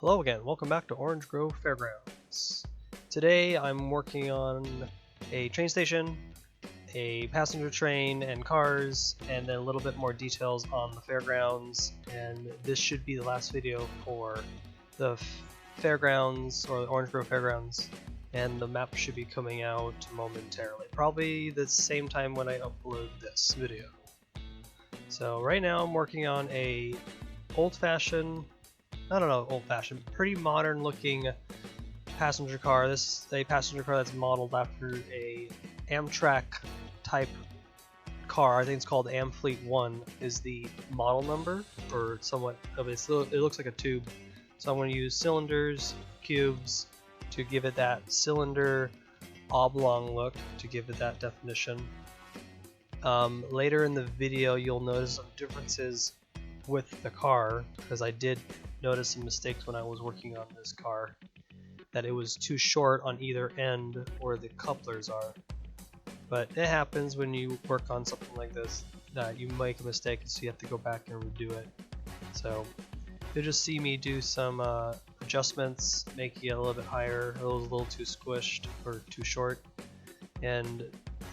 Hello again, welcome back to Grove Fairgrounds. Today I'm working on a train station, a passenger train and cars, and then a little bit more details on the fairgrounds, and this should be the last video for the fairgrounds, or the Orange Grove Fairgrounds, and the map should be coming out momentarily, probably the same time when I upload this video. So right now I'm working on a old-fashioned, pretty modern looking passenger car. This is a passenger car that's modeled after a Amtrak type car. I think it's called Amfleet 1 is the model number, or somewhat of it. It looks like a tube. So I'm going to use cylinders, cubes to give it that cylinder oblong look, to give it that definition. Later in the video you'll notice some differences with the car, because I did notice some mistakes when I was working on this car, that it was too short on either end where the couplers are. But it happens when you work on something like this, that you make a mistake, so you have to go back and redo it. So you'll just see me do some adjustments, making it a little bit higher. It was a little too squished or too short, and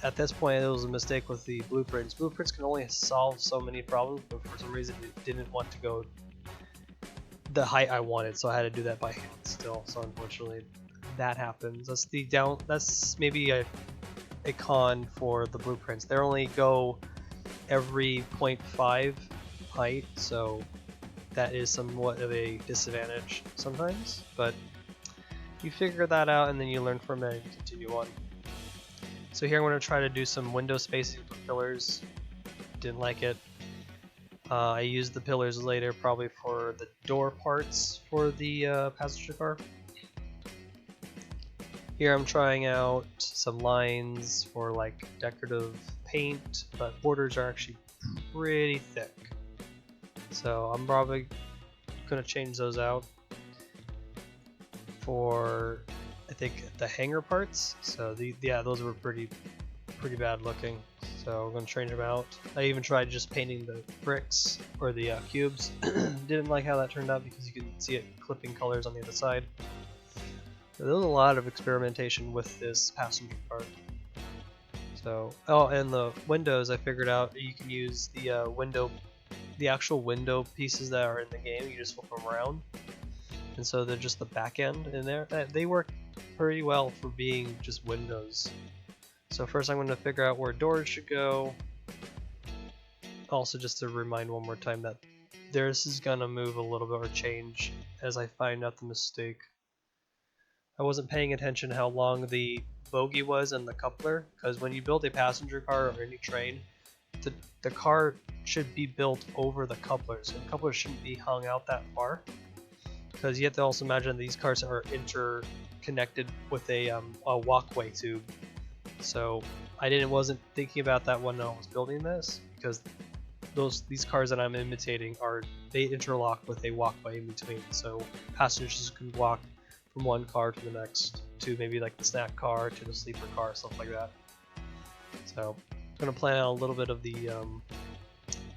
at this point it was a mistake with the blueprints. Blueprints can only solve so many problems, but for some reason it didn't want to go the height I wanted, so I had to do that by hand still. So unfortunately that happens. That's maybe a con for the blueprints. They only go every 0.5 height, so that is somewhat of a disadvantage sometimes, but you figure that out and then you learn from it and continue on. So here I'm going to try to do some window spacing with pillars. Didn't like it. I used the pillars later probably for the door parts for the passenger car. Here I'm trying out some lines for like decorative paint, but borders are actually pretty thick. So I'm probably going to change those out for, I think, the hanger parts. So those were pretty bad looking. So we're going to change them out. I even tried just painting the bricks or the cubes. Didn't like how that turned out because you can see it clipping colors on the other side. So there was a lot of experimentation with this passenger car. So, oh, and the windows, I figured out you can use the actual window pieces that are in the game. You just flip them around, and so they're just the back end in there. They work pretty well for being just windows. So first I'm going to figure out where doors should go. Also, just to remind one more time that this is going to move a little bit or change as I find out the mistake. I wasn't paying attention how long the bogie was in the coupler, because when you build a passenger car or any train, the car should be built over the couplers, and the couplers shouldn't be hung out that far, because you have to also imagine these cars are interconnected with a walkway tube. So I wasn't thinking about that when I was building this, because these cars that I'm imitating they interlock with a walkway in between, so passengers can walk from one car to the next, to maybe like the snack car to the sleeper car, stuff like that. So I'm going to plan out a little bit of the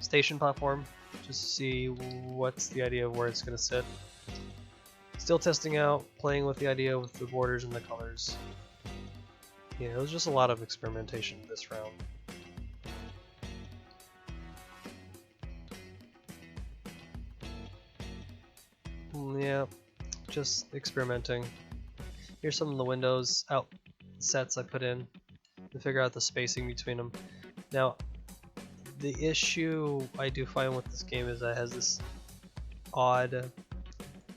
station platform just to see what's the idea of where it's going to sit. Still testing out, playing with the idea with the borders and the colors. Yeah, it was just a lot of experimentation this round. Yeah, just experimenting. Here's some of the windows sets I put in to figure out the spacing between them. Now, the issue I do find with this game is that it has this odd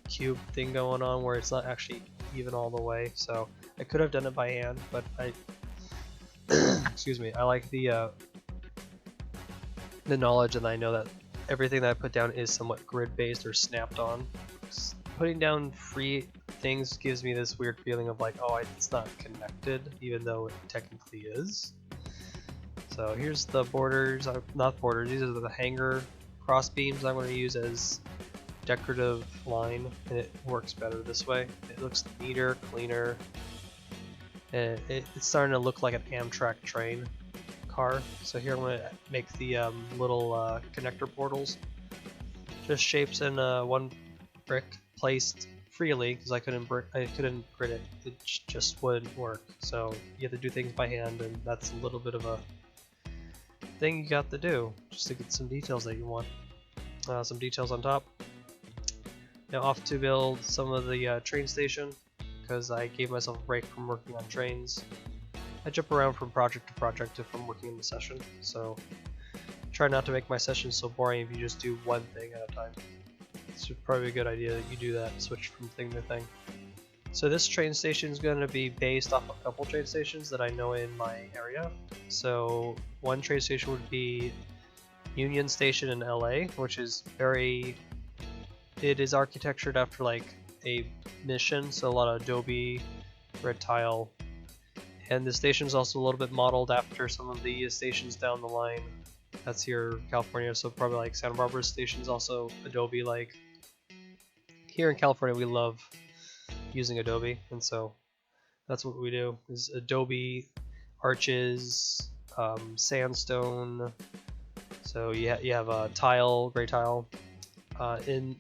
cube thing going on where it's not actually even all the way. So I could have done it by hand, but I excuse me, I like the knowledge, and I know that everything that I put down is somewhat grid based or snapped on. Putting down free things gives me this weird feeling of like, oh, it's not connected, even though it technically is. So here's the borders, not borders, these are the hanger cross beams I'm going to use as decorative line, and it works better this way. It looks neater, cleaner, and it's starting to look like an Amtrak train car. So here I'm going to make the little connector portals. Just shapes in one brick placed freely because I couldn't print it. It just wouldn't work. So you have to do things by hand, and that's a little bit of a thing you got to do just to get some details that you want. Some details on top. Now off to build some of the train station because I gave myself a break from working on trains. I jump around from project to project if I'm working in the session, so try not to make my sessions so boring if you just do one thing at a time. It's probably a good idea that you do that, switch from thing to thing. So this train station is going to be based off a couple train stations that I know in my area. So one train station would be Union Station in LA, which is it is architectured after like a mission, so a lot of adobe, red tile, and the station is also a little bit modeled after some of the stations down the line. That's here in California, so probably like Santa Barbara station's also adobe like. Here in California we love using adobe, and so that's what we do, is adobe, arches, sandstone, so you have a tile, gray tile. In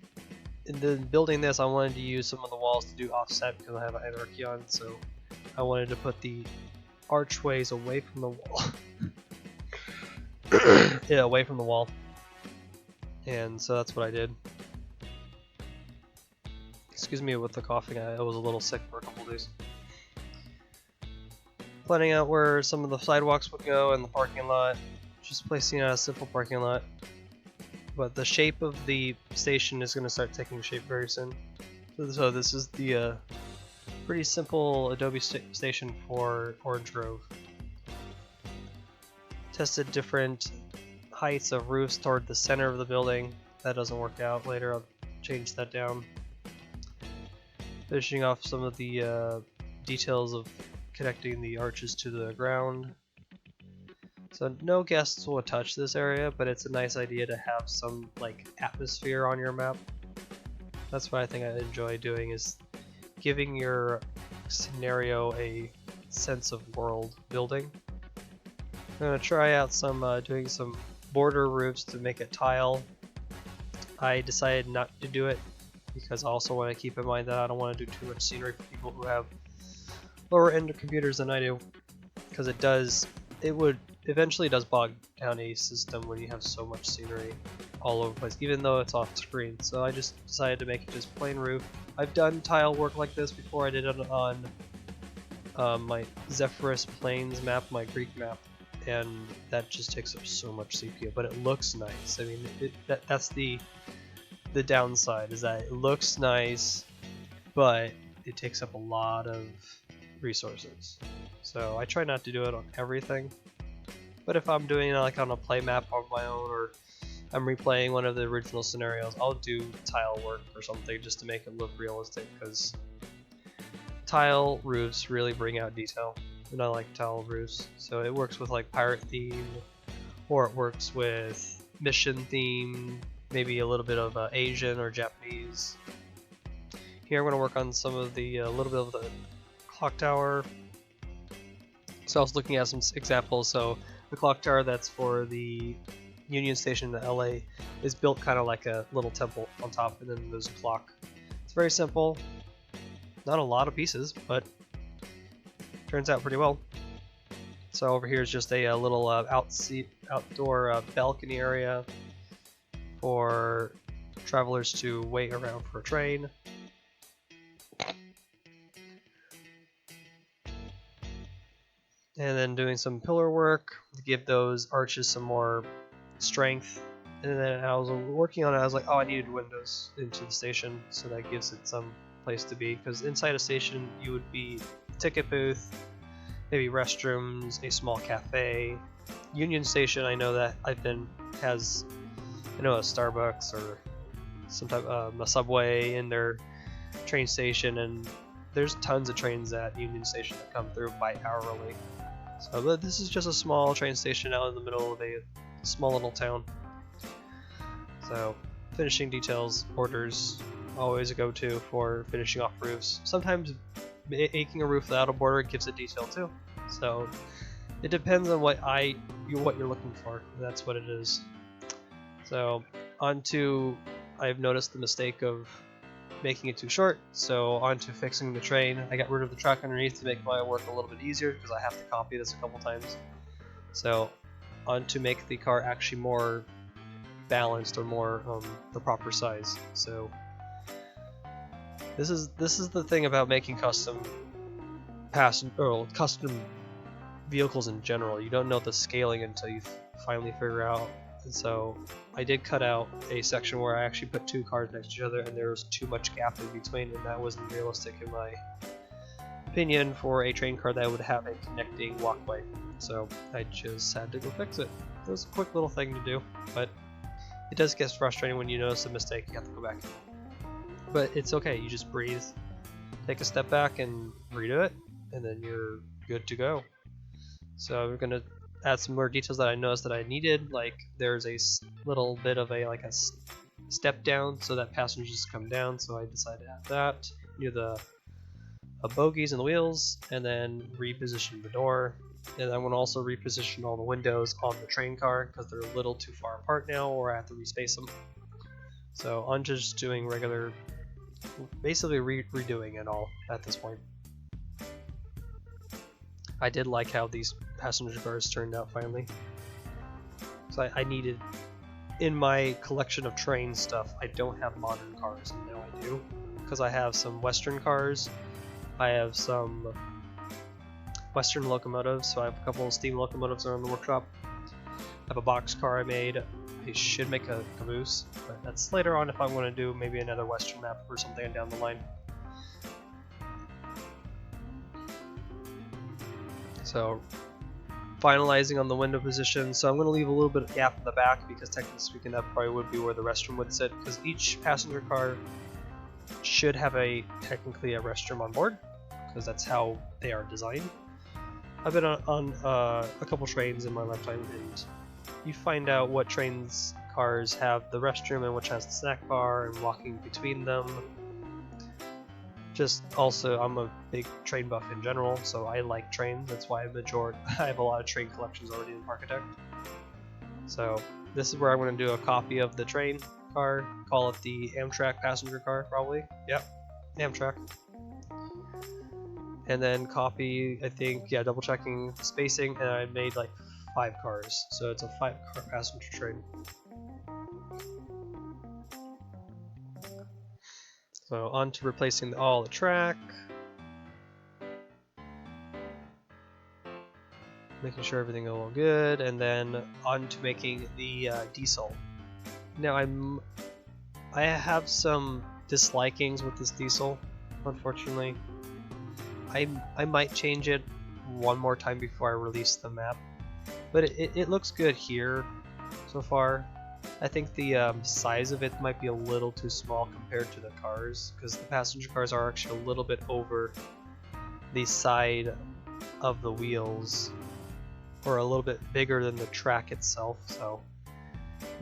building this, I wanted to use some of the walls to do offset because I have an anarchy on, so I wanted to put the archways away from the wall. Yeah, away from the wall. And so that's what I did. Excuse me with the coughing, I was a little sick for a couple days. Planning out where some of the sidewalks would go and the parking lot. Just placing out a simple parking lot. But the shape of the station is going to start taking shape very soon. So this is the pretty simple adobe station for Orange Grove. Tested different heights of roofs toward the center of the building. That doesn't work out. Later I'll change that down. Finishing off some of the details of connecting the arches to the ground. So no guests will touch this area, but it's a nice idea to have some like atmosphere on your map. That's what I think I enjoy doing, is giving your scenario a sense of world building. I'm going to try out some doing some border roofs to make it tile. I decided not to do it because I also want to keep in mind that I don't want to do too much scenery for people who have lower end computers than I do, because it would eventually does bog down a system when you have so much scenery all over the place, even though it's off screen. So I just decided to make it just plain roof. I've done tile work like this before. I did it on my Zephyrus Plains map, my Greek map, and that just takes up so much CPU, but it looks nice. I mean, that's the downside, is that it looks nice, but it takes up a lot of resources. So I try not to do it on everything, but if I'm doing it like on a play map of my own, or I'm replaying one of the original scenarios, I'll do tile work or something just to make it look realistic, because tile roofs really bring out detail, and I like tile roofs. So it works with like pirate theme, or it works with mission theme, maybe a little bit of Asian or Japanese. Here I'm going to work on some of the little bit of the clock tower. So I was looking at some examples. So the clock tower that's for the Union Station in LA is built kind of like a little temple on top, and then there's a clock. It's very simple, not a lot of pieces, but turns out pretty well. So over here is just a little outdoor balcony area for travelers to wait around for a train. And then doing some pillar work to give those arches some more strength. And then I was working on it, I was like, oh, I needed windows into the station, so that gives it some place to be. Because inside a station, you would be a ticket booth, maybe restrooms, a small cafe. Union Station, I know that has a Starbucks or some type of a Subway in their train station, and there's tons of trains at Union Station that come through by hourly. So but this is just a small train station out in the middle of a small little town. So finishing details, borders, always a go-to for finishing off roofs. Sometimes making a roof without a border gives it detail too. So it depends on what you're looking for. That's what it is. So I've noticed the mistake of making it too short, so on to fixing the train. I got rid of the track underneath to make my work a little bit easier because I have to copy this a couple times. So on to make the car actually more balanced or more the proper size. So this is the thing about making custom custom vehicles in general. You don't know the scaling until you finally figure out. And so I did cut out a section where I actually put two cars next to each other, and there was too much gap in between, and that wasn't realistic in my opinion for a train car that would have a connecting walkway. So I just had to go fix it. It was a quick little thing to do, but it does get frustrating when you notice a mistake. You have to go back. But it's okay. You just breathe, take a step back, and redo it, and then you're good to go. So we're gonna add some more details that I noticed that I needed. Like there's a little bit of a step down so that passengers come down. So I decided to add that near the bogies and the wheels, and then reposition the door. And I want to also reposition all the windows on the train car because they're a little too far apart now, or I have to respace them. So I'm just doing regular, basically redoing it all at this point. I did like how these passenger cars turned out finally. So I needed, in my collection of train stuff, I don't have modern cars, and now I do. Because I have some Western cars, I have some Western locomotives, so I have a couple of steam locomotives that are in the workshop. I have a box car I made. I should make a caboose, but that's later on if I want to do maybe another Western map or something down the line. So finalizing on the window position, so I'm going to leave a little bit of gap in the back because technically speaking that probably would be where the restroom would sit, because each passenger car should have technically a restroom on board because that's how they are designed. I've been on a couple trains in my lifetime, and you find out what cars have the restroom and which has the snack bar and walking between them. Just also, I'm a big train buff in general, so I like trains. That's why I have a lot of train collections already in Parkitect. So this is where I'm going to do a copy of the train car, call it the Amtrak passenger car, probably. Yep, Amtrak. And then copy, I think, yeah, double checking the spacing, and I made like 5 cars, so it's a 5-car passenger train. So on to replacing all the track, making sure everything will look good, and then on to making the diesel. Now I have some dislikings with this diesel, unfortunately. I might change it one more time before I release the map, but it looks good here so far. I think the size of it might be a little too small compared to the cars, because the passenger cars are actually a little bit over the side of the wheels, or a little bit bigger than the track itself. So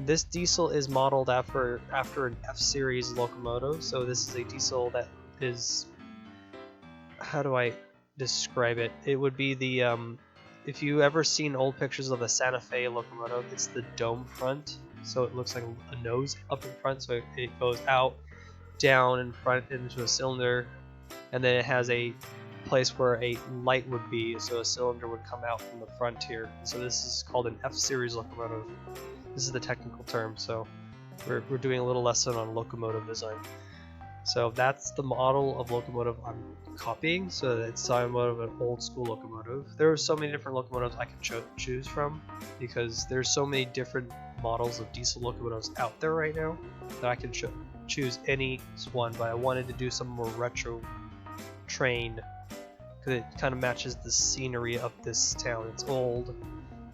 this diesel is modeled after an F-series locomotive, so this is a diesel that is, how do I describe it? It would be the if you ever seen old pictures of the Santa Fe locomotive, it's the dome front, so it looks like a nose up in front, so it goes out, down in front into a cylinder, and then it has a place where a light would be, so a cylinder would come out from the front here. So this is called an F-series locomotive. This is the technical term, so we're doing a little lesson on locomotive design. So that's the model of locomotive I'm copying, so it's somewhat of an old school locomotive. There are so many different locomotives I can choose from, because there's so many different models of diesel locomotives out there right now that I can choose any one, but I wanted to do some more retro train because it kind of matches the scenery of this town. It's old,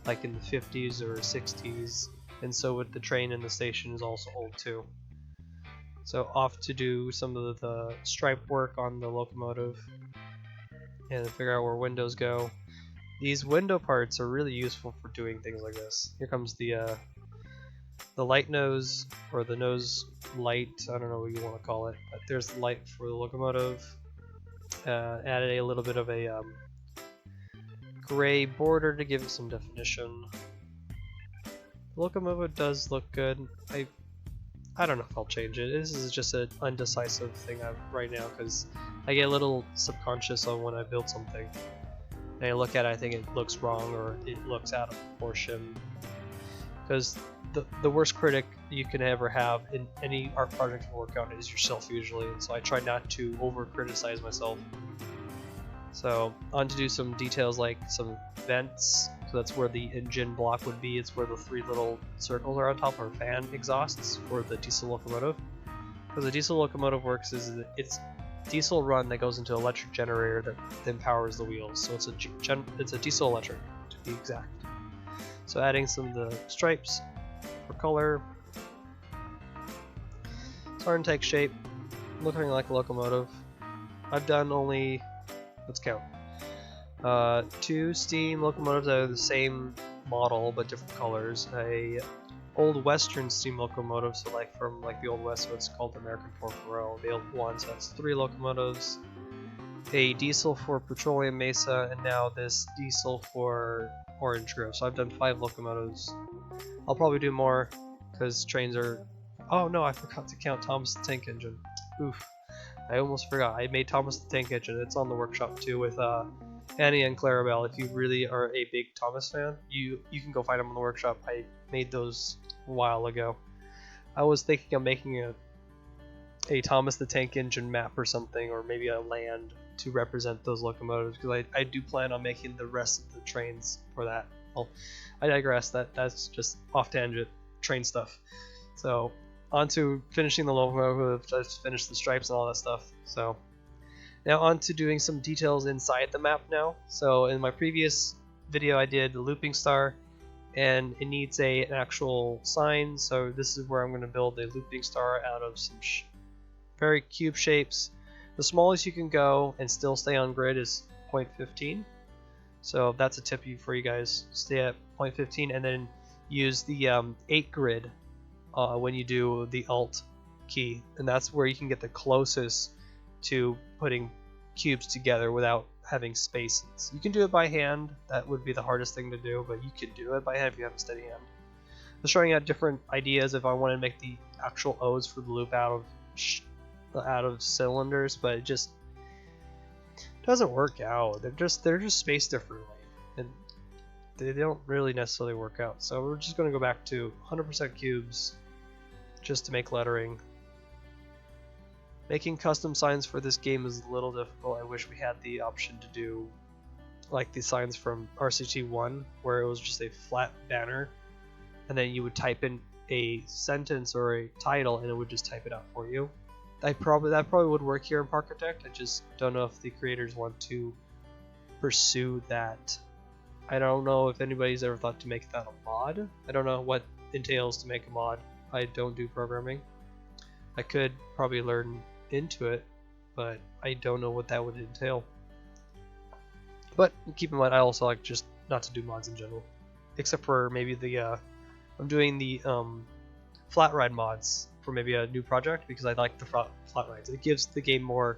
like in the 50s or 60s, and so with the train in the station is also old too. So off to do some of the stripe work on the locomotive and figure out where windows go. These window parts are really useful for doing things like this. Here comes the light nose, or the nose light, I don't know what you want to call it, but there's the light for the locomotive. Added a little bit of a gray border to give it some definition. The locomotive does look good. I don't know if I'll change it. This is just an undecisive thing right now because I get a little subconscious on when I build something. And I look at it, I think it looks wrong or it looks out of proportion. Because the worst critic you can ever have in any art project you work on is yourself usually, and so I try not to over criticize myself. So on to do some details like some vents, so that's where the engine block would be. It's where the 3 little circles are on top are fan exhausts for the diesel locomotive. Because the diesel locomotive works is it's diesel run that goes into an electric generator that then powers the wheels. So it's a diesel electric to be exact. So adding some of the stripes for color. Starting to take shape, looking like a locomotive. I've done only, let's count, 2 steam locomotives that are the same model but different colors. A old Western steam locomotive, so like from like the Old West, so it's called the American 440, the old one, so that's 3 locomotives. A diesel for Petroleum Mesa, and now this diesel for Orange Grove. So I've done 5 locomotives. I'll probably do more because trains are. Oh no, I forgot to count Thomas the Tank Engine. Oof, I almost forgot. I made Thomas the Tank Engine. It's on the workshop too with Annie and Clarabelle. If you really are a big Thomas fan, you can go find them on the workshop. I made those a while ago. I was thinking of making a Thomas the Tank Engine map or something, or maybe a land to represent those locomotives, because I do plan on making the rest of the trains for that. Well, I digress. That's just off tangent train stuff. So on to finishing the locomotive. Just finish the stripes and all that stuff. So now on to doing some details inside the map now. So in my previous video I did the looping star, and it needs an actual sign. So this is where I'm going to build a looping star out of some very cube shapes. The smallest you can go and still stay on grid is 0.15. So that's a tip for you guys. Stay at 0.15 and then use the 8 grid when you do the Alt key. And that's where you can get the closest to putting cubes together without having spaces. You can do it by hand. That would be the hardest thing to do, but you can do it by hand if you have a steady hand. I'm showing out different ideas if I want to make the actual O's for the loop out of cylinders, but it just doesn't work out. They're just spaced differently, and they don't really necessarily work out. So we're just going to go back to 100% cubes just to make lettering. Making custom signs for this game is a little difficult. I wish we had the option to do like the signs from RCT1, where it was just a flat banner and then you would type in a sentence or a title and it would just type it out for you. That probably would work here in Parkitect. I just don't know if the creators want to pursue that. I don't know if anybody's ever thought to make that a mod. I don't know what entails to make a mod. I don't do programming. I could probably learn into it, but I don't know what that would entail. But keep in mind, I also like just not to do mods in general, except for maybe the I'm doing the flat ride mods for maybe a new project, because I like the flat rides. It gives the game more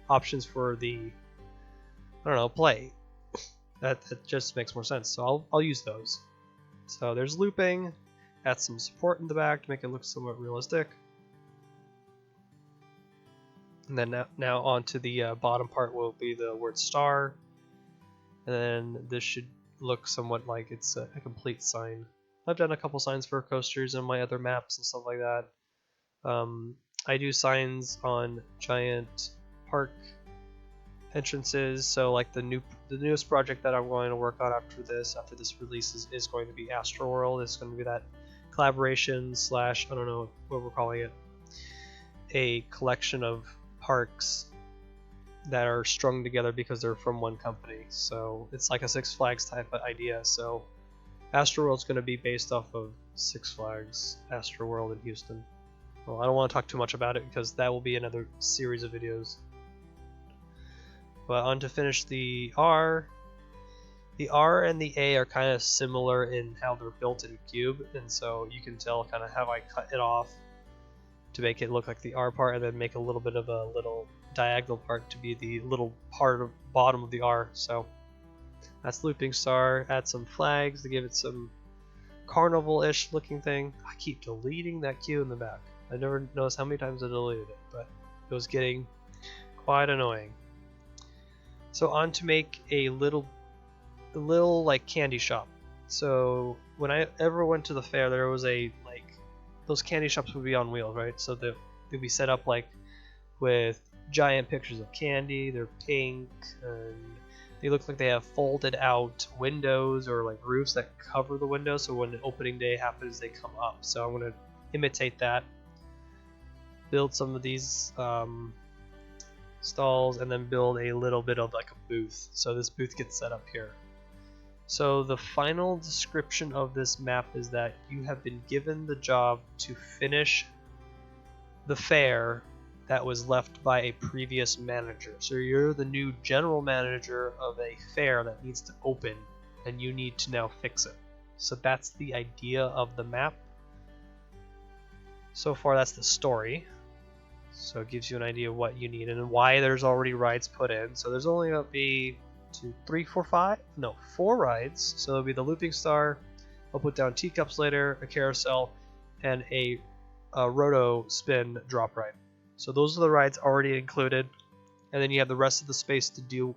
options for the, I don't know, play. That just makes more sense. So I'll use those. So there's looping, add some support in the back to make it look somewhat realistic. And then now on to the bottom part will be the word star. And then this should look somewhat like it's a complete sign. I've done a couple signs for coasters and my other maps and stuff like that. I do signs on giant park entrances, so like the newest project that I'm going to work on after this release is going to be Astroworld. It's going to be that collaboration / I don't know what we're calling it, a collection of parks that are strung together because they're from one company. So it's like a Six Flags type of idea. So Astroworld's going to be based off of Six Flags Astroworld in Houston. Well, I don't want to talk too much about it because that will be another series of videos. But on to finish the R. The R and the A are kind of similar in how they're built in Cube, and so you can tell kind of how I cut it off to make it look like the R part, and then make a little bit of a little diagonal part to be the little part of bottom of the R. So that's looping star. Add some flags to give it some carnival-ish looking thing. I keep deleting that Q in the back. I never noticed how many times I deleted it, but it was getting quite annoying. So on to make a little like candy shop. So when I ever went to the fair, there was a like those candy shops would be on wheels, right? So they'd be set up like with giant pictures of candy. They're pink and they look like they have folded out windows or like roofs that cover the windows. So when the opening day happens, they come up. So I'm gonna imitate that. Build some of these stalls and then build a little bit of like a booth. So this booth gets set up here. So the final description of this map is that you have been given the job to finish the fair that was left by a previous manager. So you're the new general manager of a fair that needs to open and you need to now fix it. So that's the idea of the map. So far that's the story. So it gives you an idea of what you need and why there's already rides put in. So there's only going to be 4 rides. So it'll be the looping star. I'll put down teacups later, a carousel, and a roto spin drop ride. So those are the rides already included. And then you have the rest of the space to do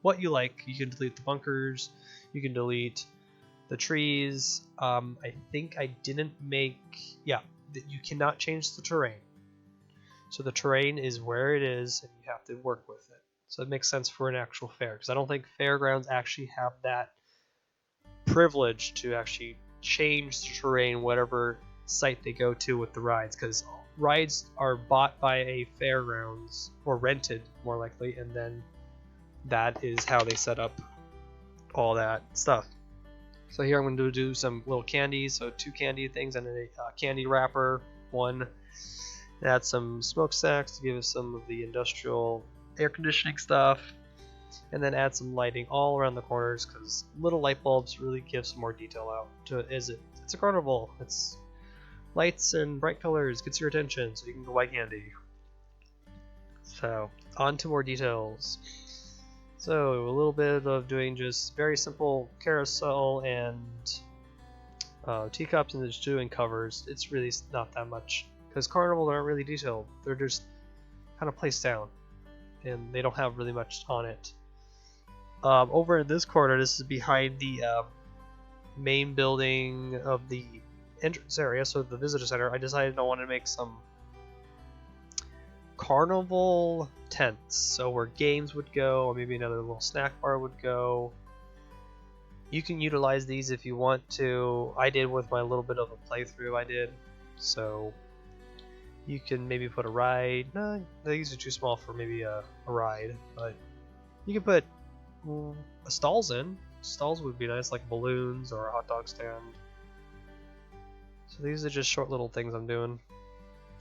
what you like. You can delete the bunkers. You can delete the trees. I think I didn't make... Yeah, you cannot change the terrain. So the terrain is where it is, and you have to work with it. So it makes sense for an actual fair, because I don't think fairgrounds actually have that privilege to actually change the terrain whatever site they go to with the rides, because rides are bought by a fairgrounds, or rented more likely, and then that is how they set up all that stuff. So here I'm going to do some little candies, so 2 candy things and a candy wrapper, 1. Add some smokestacks to give us some of the industrial air conditioning stuff, and then add some lighting all around the corners because little light bulbs really give some more detail out to it. It's a carnival. It's lights and bright colors, gets your attention, so you can go buy candy. So on to more details. So a little bit of doing just very simple carousel and teacups, and just doing covers. It's really not that much. Because carnivals aren't really detailed, they're just kind of placed down, and they don't have really much on it. Over in this corner, this is behind the main building of the entrance area, so the visitor center. I decided I wanted to make some carnival tents, so where games would go, or maybe another little snack bar would go. You can utilize these if you want to. I did with my little bit of a playthrough I did, so you can maybe put a ride. No, these are too small for maybe a ride, but you can put stalls in. Stalls would be nice, like balloons or a hot dog stand. So these are just short little things I'm doing.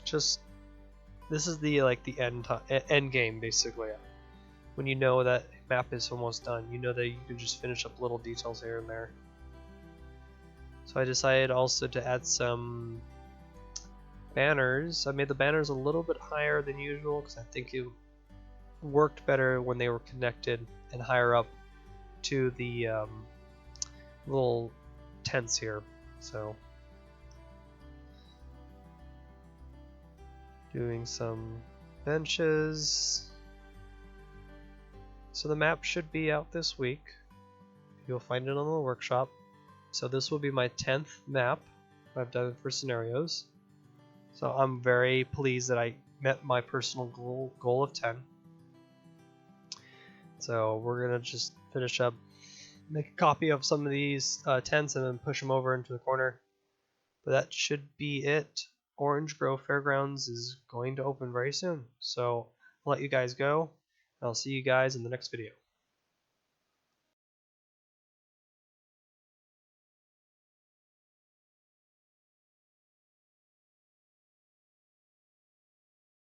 Just this is the end game basically. When you know that map is almost done, you know that you can just finish up little details here and there. So I decided also to add some banners. I made the banners a little bit higher than usual because I think it worked better when they were connected and higher up to the little tents here. So doing some benches. So the map should be out this week. You'll find it on the workshop. So this will be my 10th map I've done for scenarios. So I'm very pleased that I met my personal goal of 10. So we're gonna just finish up, make a copy of some of these tents and then push them over into the corner. But that should be it. Orange Grove Fairgrounds is going to open very soon. So I'll let you guys go. I'll see you guys in the next video.